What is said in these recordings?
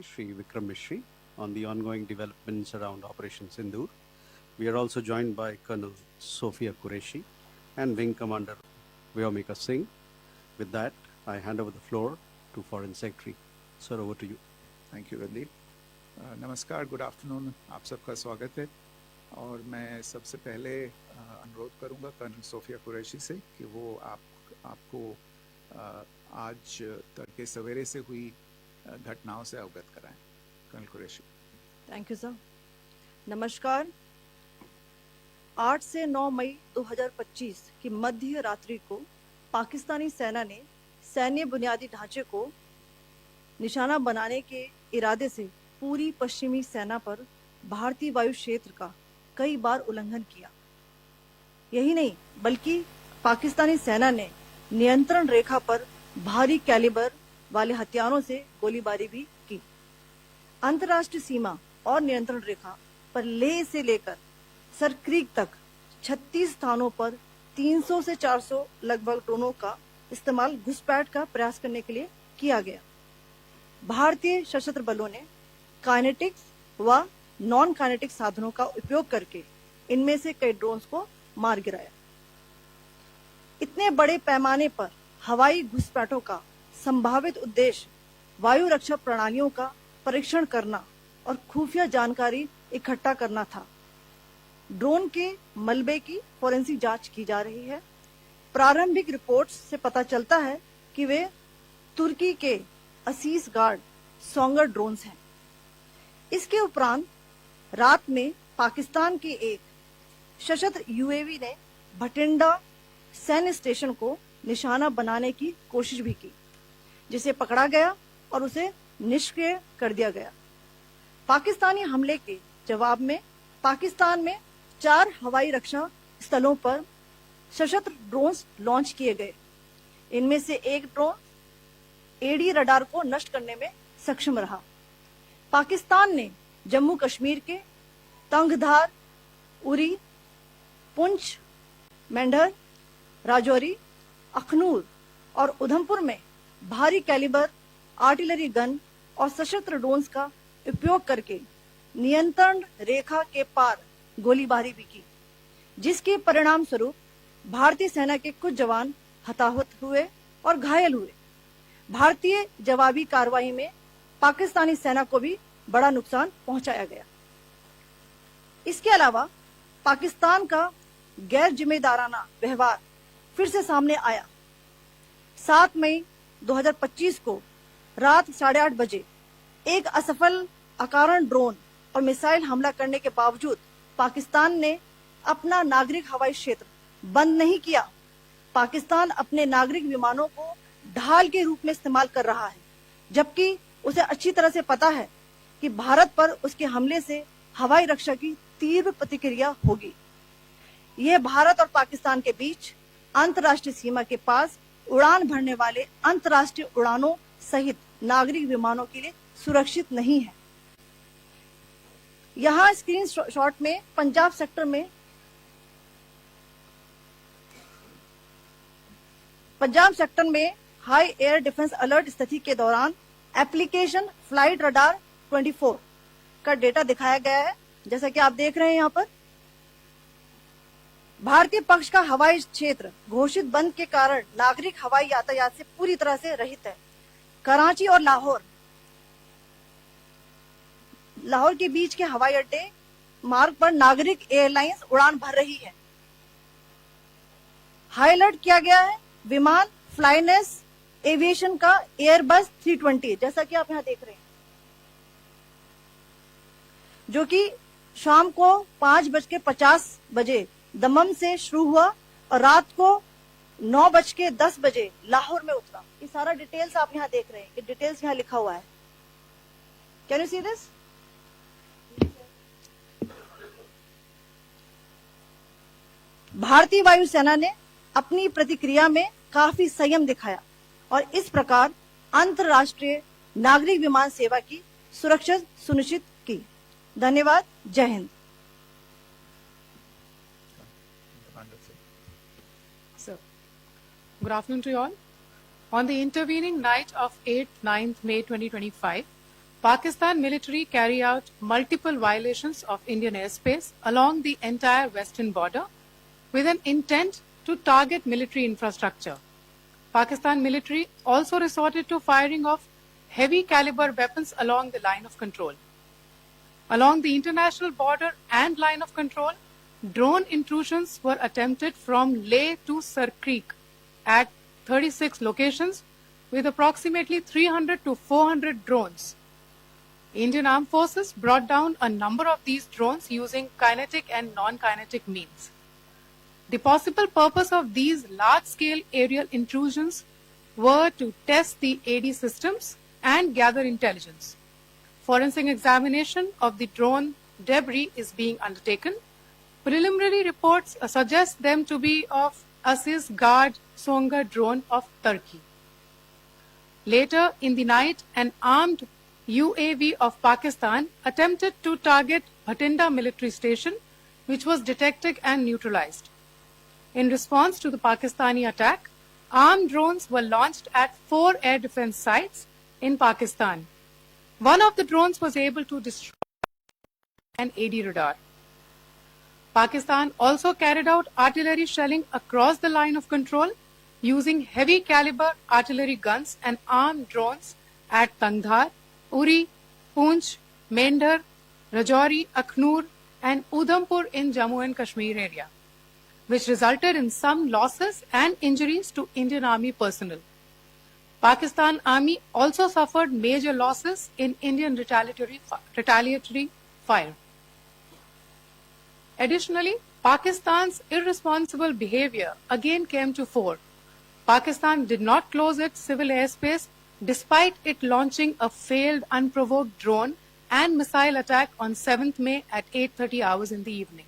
Shri Vikram Mishri, on the ongoing developments around Operation Sindoor. We are also joined by Colonel Sophia Qureshi and Wing Commander Vyomika Singh. With that, I hand over the floor to Foreign Secretary. Sir, over to you. Thank you Randeep. नमस्कार, good afternoon, आप सबका स्वागत है। और मैं सबसे पहले अनुरोध करूंगा कर्नल सोफिया कुरैशी से कि वो आपको आज तड़के सवेरे से हुई घटनाओं से अवगत कराएं। Colonel Qureshi. Thank you sir. नमस्कार। 8 से 9 मई 2025 की मध्य रात्रि को पाकिस्तानी सेना ने सैन्य बुनियादी ढांचे को निशाना बनाने के इरादे से पूरी पश्चिमी सेना पर भारतीय वायु क्षेत्र का कई बार उल्लंघन किया। यही नहीं बल्कि पाकिस्तानी सेना ने नियंत्रण रेखा पर भारी कैलिबर वाले हथियारों से गोलीबारी भी की। अंतर्राष्ट्रीय सीमा और नियंत्रण रेखा पर लेह से लेकर सरक्रीक तक 36 स्थानों पर 300 से 400 लगभग ड्रोनों का इस्तेमाल घुसपैठ का प्रयास करने के लिए किया गया। भारतीय सशस्त्र बलों ने काइनेटिक्स व नॉन काइनेटिक साधनों का उपयोग करके इनमें से कई ड्रोन्स को मार गिराया। इतने बड़े पैमाने पर हवाई घुसपैठों का संभावित उद्देश्य वायु रक्षा प्रणालियों का परीक्षण करना और खुफिया जानकारी इकट्ठा करना था। ड्रोन के मलबे की फोरेंसिक जांच की जा रही है। प्रारंभिक रिपोर्ट्स से पता चलता है कि वे तुर्की के असीस गार्ड सोंगर ड्रोन्स हैं। इसके उपरांत रात में पाकिस्तान के एक सशस्त्र यूएवी ने भटिंडा सैन्य स्टेशन को निशाना बनाने की कोशिश भी की, जिसे पकड़ा गया और उसे निष्क्रिय कर दिया गया। पाकिस्तानी हमले के जवाब में पाकिस्तान में 4 हवाई रक्षा स्थलों पर सशस्त्र ड्रोन्स लॉन्च किए गए। इनमें से एक ड्रोन एडी रडार को नष्ट करने में सक्षम रहा। पाकिस्तान ने जम्मू कश्मीर के तंगधार, उरी, पुंछ, मेंढर, राजौरी, अखनूर और उधमपुर में भारी कैलिबर आर्टिलरी गन और सशस्त्र ड्रोन्स का उपयोग करके नियंत्रण रेखा के पार गोलीबारी भी की, जिसके परिणाम स्वरूप भारतीय सेना के कुछ जवान हताहत हुए और घायल हुए। भारतीय जवाबी कार्रवाई में पाकिस्तानी सेना को भी बड़ा नुकसान पहुंचाया गया। इसके अलावा पाकिस्तान का गैर जिम्मेदाराना व्यवहार फिर से सामने आया। 7 मई 2025 को रात 8:30 बजे एक असफल अकारण ड्रोन और मिसाइल हमला करने के बावजूद पाकिस्तान ने अपना नागरिक हवाई क्षेत्र बंद नहीं किया। पाकिस्तान अपने नागरिक विमानों को ढाल के रूप में इस्तेमाल कर रहा है, जबकि उसे अच्छी तरह से पता है कि भारत पर उसके हमले से हवाई रक्षा की तीव्र प्रतिक्रिया होगी। यह भारत और पाकिस्तान के बीच अंतर्राष्ट्रीय सीमा के पास उड़ान भरने वाले अंतर्राष्ट्रीय उड़ानों सहित नागरिक विमानों के लिए सुरक्षित नहीं है। यहाँ स्क्रीन शॉट में पंजाब सेक्टर में हाई एयर डिफेंस अलर्ट स्थिति के दौरान एप्लीकेशन फ्लाइट रडार 24 का डेटा दिखाया गया है। जैसा कि आप देख रहे हैं यहाँ पर भारतीय पक्ष का हवाई क्षेत्र घोषित बंद के कारण नागरिक हवाई यातायात से पूरी तरह से रहित है। कराची और लाहौर के बीच के हवाई अड्डे मार्ग पर नागरिक एयरलाइंस उड़ान भर रही है। हाई अलर्ट किया गया है विमान फ्लाइनेस एविएशन का एयरबस 320, जैसा कि आप यहां देख रहे हैं, जो कि शाम को 5:50 बजे दमम से शुरू हुआ और रात को 9:10 बजे लाहौर में उतरा। ये सारा डिटेल्स आप यहां देख रहे हैं, ये डिटेल्स यहां लिखा हुआ है। Can you see this? भारतीय वायुसेना ने अपनी प्रतिक्रिया में काफी संयम दिखाया और इस प्रकार अंतर्राष्ट्रीय नागरिक विमान सेवा की सुरक्षा सुनिश्चित की। धन्यवाद। जय Hind. Sir, good afternoon to you all. On the intervening night of 8th-9th May 2025, Pakistan military carry out multiple violations of Indian airspace along the entire western border with an intent to target military infrastructure. Pakistan military also resorted to firing of heavy caliber weapons along the line of control. Along the international border and line of control, drone intrusions were attempted from Leh to Sir Creek at 36 locations with approximately 300 to 400 drones. Indian Armed Forces brought down a number of these drones using kinetic and non-kinetic means. The possible purpose of these large-scale aerial intrusions were to test the AD systems and gather intelligence. Forensic examination of the drone debris is being undertaken. Preliminary reports suggest them to be of Aziz Guard Songa drone of Turkey. Later in the night, an armed UAV of Pakistan attempted to target Bhatinda military station, which was detected and neutralized. In response to the Pakistani attack, armed drones were launched at 4 air defense sites in Pakistan. One of the drones was able to destroy an AD radar. Pakistan also carried out artillery shelling across the line of control using heavy caliber artillery guns and armed drones at Tangdhar, Uri, Poonch, Mendhar, Rajouri, Akhnur and Udhampur in Jammu and Kashmir area, which resulted in some losses and injuries to Indian Army personnel. Pakistan Army also suffered major losses in Indian retaliatory fire. Additionally, Pakistan's irresponsible behavior again came to fore. Pakistan did not close its civil airspace despite it launching a failed unprovoked drone and missile attack on 7th May at 8:30 hours in the evening.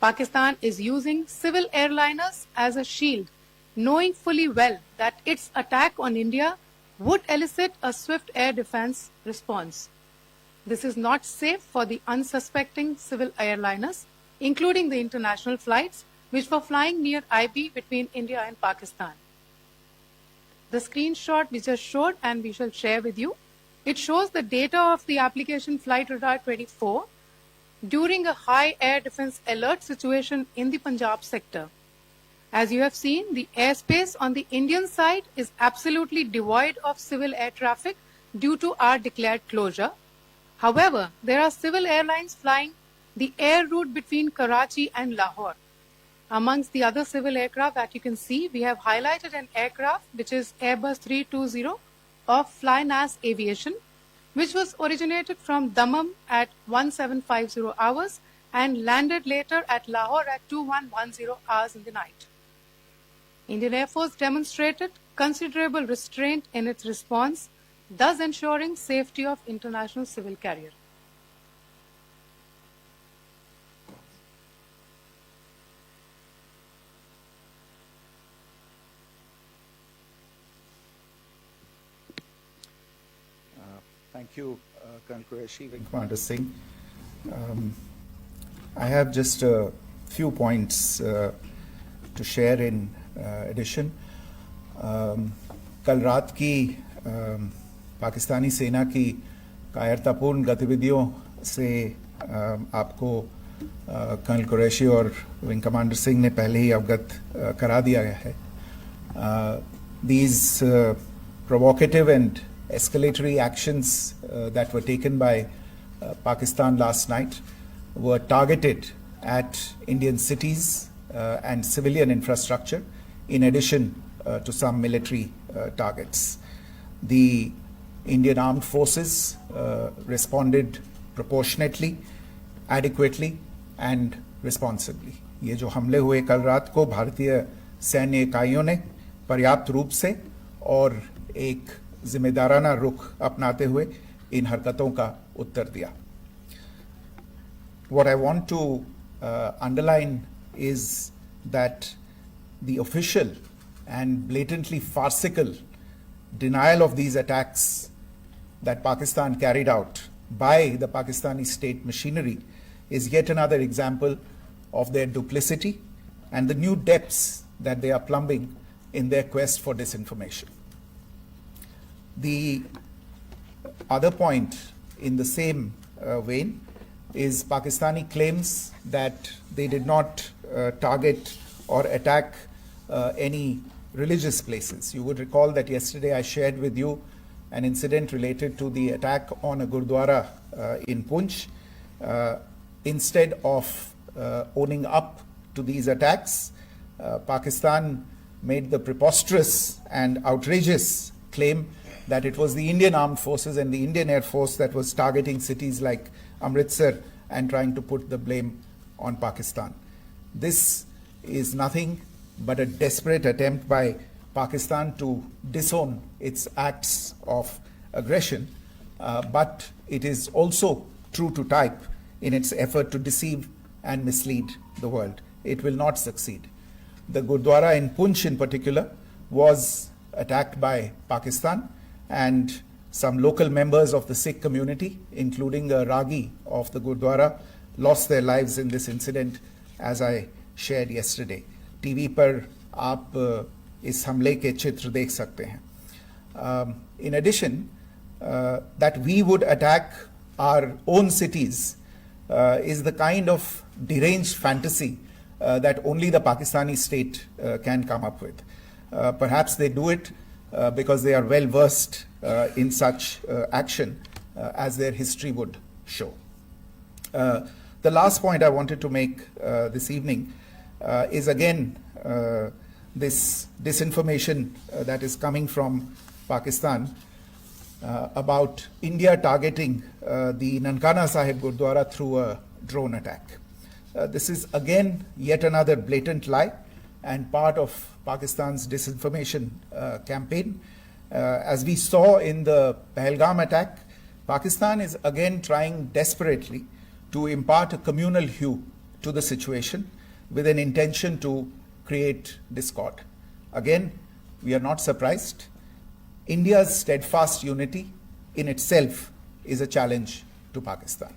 Pakistan is using civil airliners as a shield, knowing fully well that its attack on India would elicit a swift air defense response. This is not safe for the unsuspecting civil airliners, including the international flights, which were flying near IB between India and Pakistan. The screenshot we just showed and we shall share with you, it shows the data of the application Flight Radar 24 during a high air defense alert situation in the Punjab sector. As you have seen, the airspace on the Indian side is absolutely devoid of civil air traffic due to our declared closure. However, there are civil airlines flying the air route between Karachi and Lahore. Amongst the other civil aircraft that you can see, we have highlighted an aircraft which is Airbus 320 of Flynas Aviation, which was originated from Dammam at 1750 hours and landed later at Lahore at 2110 hours in the night. Indian Air Force demonstrated considerable restraint in its response, thus ensuring safety of international civil carrier. Thank you, Colonel Qureshi, Wing Commander Singh. I have just a few points to share in addition. कल रात की पाकिस्तानी सेना की कायरतापूर्ण गतिविधियों से आपको colonel Qureshi और विंग कमांडर सिंह ने पहले ही अवगत करा दिया गया है. These provocative and escalatory actions that were taken by Pakistan last night were targeted at Indian cities and civilian infrastructure, in addition to some military targets. The Indian Armed Forces responded proportionately, adequately and responsibly. ये जो हमले हुए कल रात को भारतीय सैन्य इकाइयों ने पर्याप्त रूप से और एक जिम्मेदाराना रुख अपनाते हुए इन हरकतों का उत्तर दिया. What I want to underline is that the official and blatantly farcical denial of these attacks that Pakistan carried out by the Pakistani state machinery is yet another example of their duplicity and the new depths that they are plumbing in their quest for disinformation. The other point in the same vein is Pakistani claims that they did not target or attack any religious places. You would recall that yesterday I shared with you an incident related to the attack on a Gurdwara in Poonch. Instead of owning up to these attacks, Pakistan made the preposterous and outrageous claim that it was the Indian Armed Forces and the Indian Air Force that was targeting cities like Amritsar and trying to put the blame on Pakistan. This is nothing but a desperate attempt by Pakistan to disown its acts of aggression, but it is also true to type in its effort to deceive and mislead the world. It will not succeed. The Gurdwara in Poonch in particular was attacked by Pakistan, and some local members of the Sikh community, including a Ragi of the Gurdwara, lost their lives in this incident, as I shared yesterday. TV पर आप इस हमले के चित्र देख सकते हैं. In addition, that we would attack our own cities is the kind of deranged fantasy that only the Pakistani state can come up with. Perhaps they do it because they are well versed in such action, as their history would show. The last point I wanted to make this evening is again this disinformation that is coming from Pakistan about India targeting the Nankana Sahib Gurdwara through a drone attack. This is again yet another blatant lie and part of Pakistan's disinformation campaign. As we saw in the Pahalgam attack, Pakistan is again trying desperately to impart a communal hue to the situation with an intention to create discord. Again, we are not surprised. India's steadfast unity in itself is a challenge to Pakistan.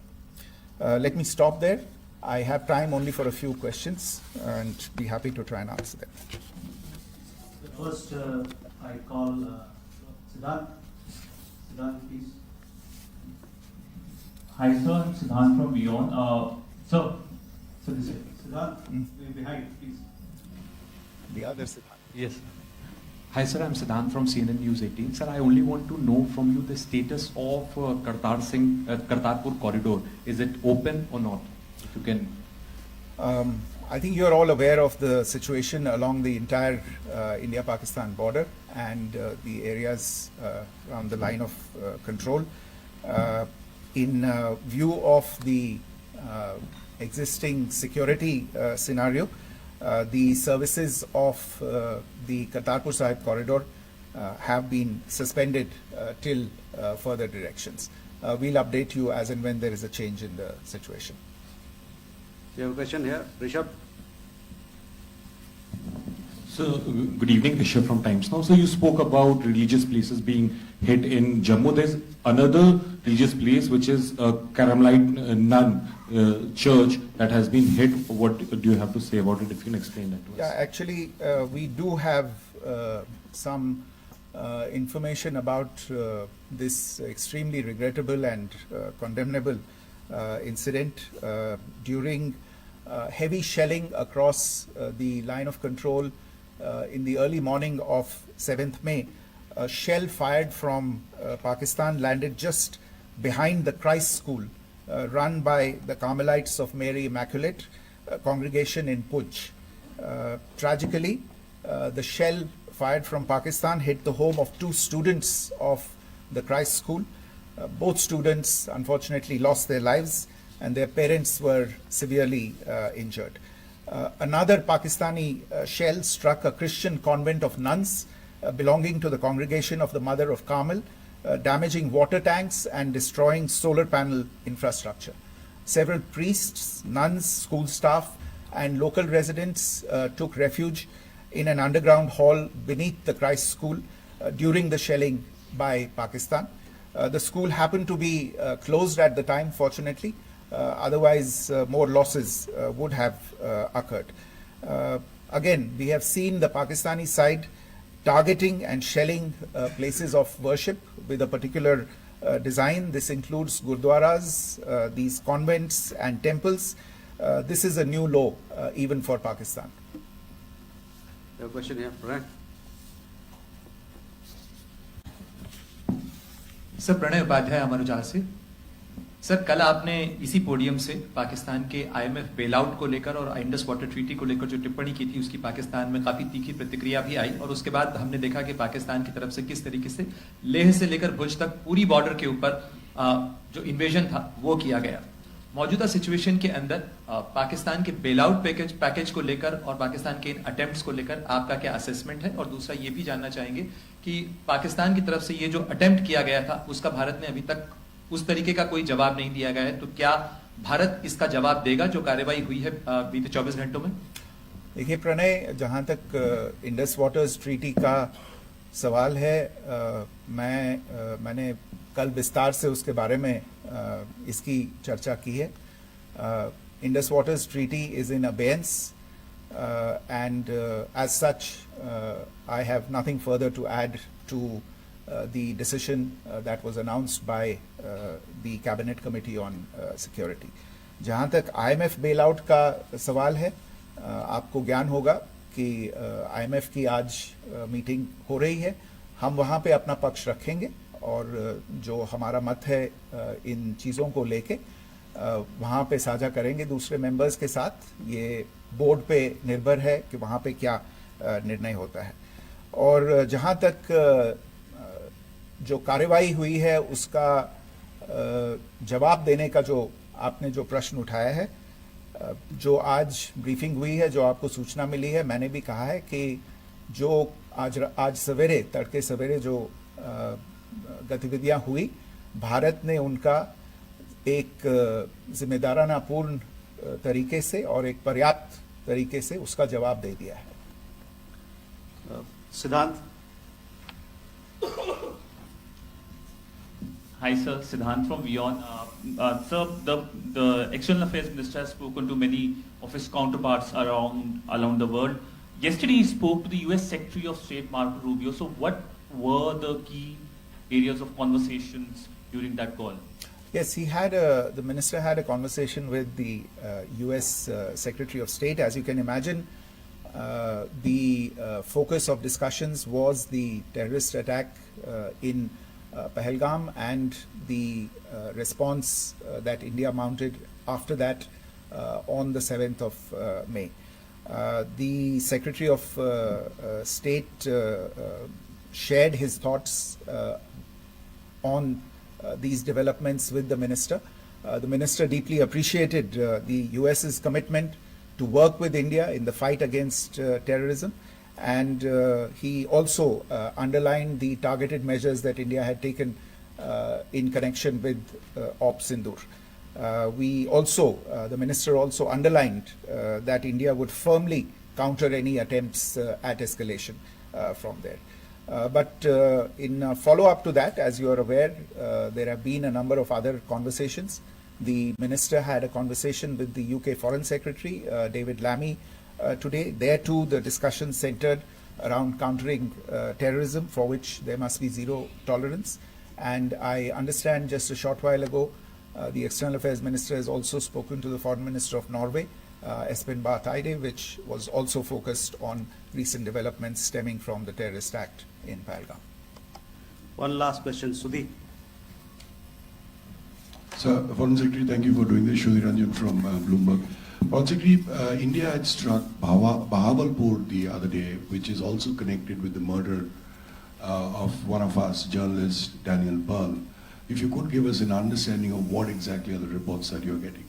Let me stop there. I have time only for a few questions and be happy to try and answer them. First, I call Siddharth. Siddharth, please. Hi, sir. I'm Siddharth from Beyond. So this is Siddharth, behind, please. The other Siddharth. yes. Hi, sir. I'm Siddharth from CNN News 18. Sir, I only want to know from you the status of Kartarpur corridor. Is it open or not? If you can. I think you're all aware of the situation along the entire India-Pakistan border and the areas around the line of control. In view of the existing security scenario, the services of the Kartarpur Sahib corridor have been suspended till further directions. We'll update you as and when there is a change in the situation. You have a question here, Rishabh? So, good evening, Rishabh from Times Now. So, you spoke about religious places being hit in Jammu. There's another religious place which is a Carmelite nun church that has been hit. What do you have to say about it, if you can explain that to us? Yeah, actually, we do have some information about this extremely regrettable and condemnable incident. During heavy shelling across the line of control in the early morning of 7th May, a shell fired from Pakistan landed just behind the Christ School run by the Carmelites of Mary Immaculate congregation in Poonch. Tragically, the shell fired from Pakistan hit the home of 2 students of the Christ School. Both students unfortunately lost their lives and their parents were severely injured. Another Pakistani shell struck a Christian convent of nuns belonging to the congregation of the Mother of Carmel, damaging water tanks and destroying solar panel infrastructure. Several priests, nuns, school staff and local residents took refuge in an underground hall beneath the Christ School during the shelling by Pakistan. The school happened to be closed at the time, fortunately. Otherwise, more losses would have occurred. Again, we have seen the Pakistani side targeting and shelling places of worship with a particular design. This includes gurdwaras, these convents and temples. This is a new law even for Pakistan. You have a question here, Pranay? Sir Pranay Upadhyay Amar Ujala से। Sir कल आपने इसी podium से पाकिस्तान के IMF bailout को लेकर और Indus water treaty को लेकर जो टिप्पणी की थी उसकी पाकिस्तान में काफी तीखी प्रतिक्रिया भी आई और उसके बाद हमने देखा कि पाकिस्तान की तरफ से किस तरीके से लेह से लेकर भुज तक पूरी बॉर्डर के ऊपर जो इन्वेजन था वो किया गया। मौजूदा सिचुएशन के अंदर पाकिस्तान के बेलआउट पैकेज को लेकर और पाकिस्तान के इन अटेम्प्ट्स को लेकर आपका क्या असेसमेंट है? और दूसरा ये भी जानना चाहेंगे कि पाकिस्तान की तरफ से ये जो अटेम्प्ट किया गया था उसका भारत ने अभी तक उस तरीके का कोई जवाब नहीं दिया गया है, तो क्या भारत इसका जवाब देगा जो कार्रवाई हुई है बीते 24 घंटों में? देखिए प्रणय, जहाँ तक इंडस वाटर्स ट्रीटी का सवाल है, मैंने कल विस्तार से उसके बारे में इसकी चर्चा की है। Indus waters treaty is in abeyance and as such I have nothing further to add to the decision that was announced by the cabinet committee on security. जहाँ तक IMF bailout का सवाल है, आपको ज्ञान होगा कि IMF की आज मीटिंग हो रही है। हम वहाँ पे अपना पक्ष रखेंगे और जो हमारा मत है इन चीज़ों को लेके वहाँ पे साझा करेंगे दूसरे मेंबर्स के साथ। ये बोर्ड पे निर्भर है कि वहाँ पे क्या निर्णय होता है। और जहाँ तक जो कार्रवाई हुई है उसका जवाब देने का जो आपने जो प्रश्न उठाया है, जो आज ब्रीफिंग हुई है, जो आपको सूचना मिली है, मैंने भी कहा है कि जो आज सवेरे तड़के सवेरे जो गतिविधियां हुई, भारत ने उनका एक जिम्मेदाराना पूर्ण तरीके से और एक पर्याप्त तरीके से उसका जवाब दे दिया है। Siddhant? Hi sir, Siddhant from WION. Sir, the External Affairs Minister has spoken to many of his counterparts around the world. Yesterday he spoke to the US Secretary of State Marco Rubio. So what were the key areas of conversations during that call? Yes, the minister had a conversation with the US Secretary of State. As you can imagine, the focus of discussions was the terrorist attack in Pahalgam and the response that India mounted after that on the 7th of May. The Secretary of State shared his thoughts on these developments with the minister. The minister deeply appreciated the US's commitment to work with India in the fight against terrorism, and he also underlined the targeted measures that India had taken in connection with Op Sindoor. The minister also underlined that India would firmly counter any attempts at escalation from there. But in follow-up to that, as you are aware, there have been a number of other conversations. The minister had a conversation with the UK Foreign Secretary, David Lammy, today. There too, the discussion centered around countering terrorism, for which there must be zero tolerance. And I understand just a short while ago, the External Affairs Minister has also spoken to the Foreign Minister of Norway, Espen Barth Eide, which was also focused on recent developments stemming from the terrorist act in Pahalgam. One last question, Sudhi. Sir, Foreign Secretary, thank you for doing this. Sudhi Ranjan from Bloomberg. Foreign Secretary, India had struck Bahawalpur the other day, which is also connected with the murder of one of us, journalist Daniel Pearl. If you could give us an understanding of what exactly are the reports that you're getting.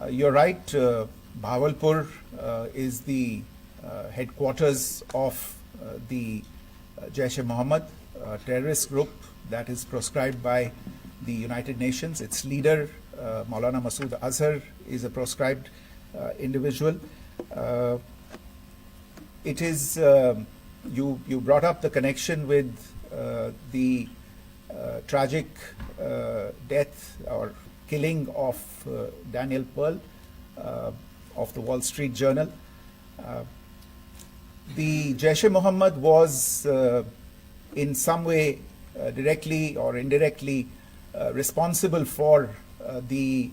You're right. Bahawalpur is the headquarters of the Jaish-e-Mohammed terrorist group that is proscribed by the United Nations. Its leader, Maulana Masood Azhar, is a proscribed individual. It is, you brought up the connection with the tragic death or killing of Daniel Pearl of the Wall Street Journal. The Jaish-e-Mohammed was in some way, directly or indirectly, responsible for the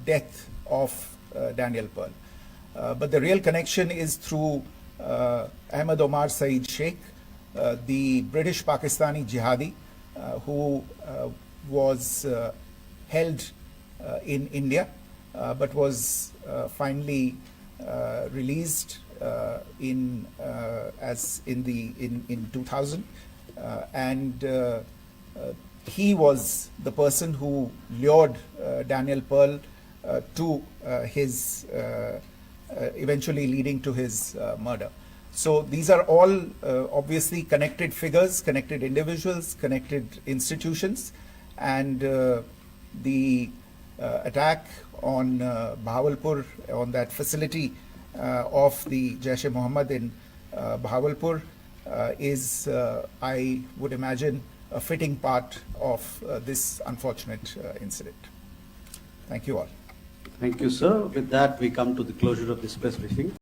death of Daniel Pearl. But the real connection is through Ahmed Omar Saeed Sheikh, the British Pakistani jihadi who was held in India, but was finally released in 2000, and he was the person who lured Daniel Pearl to his eventually leading to his murder. So these are all obviously connected figures, connected individuals, connected institutions, and the attack on Bahawalpur, on that facility of the Jaish-e-Mohammed in Bahawalpur is, I would imagine, a fitting part of this unfortunate incident. Thank you all. Thank you, sir. With that, we come to the closure of this press briefing.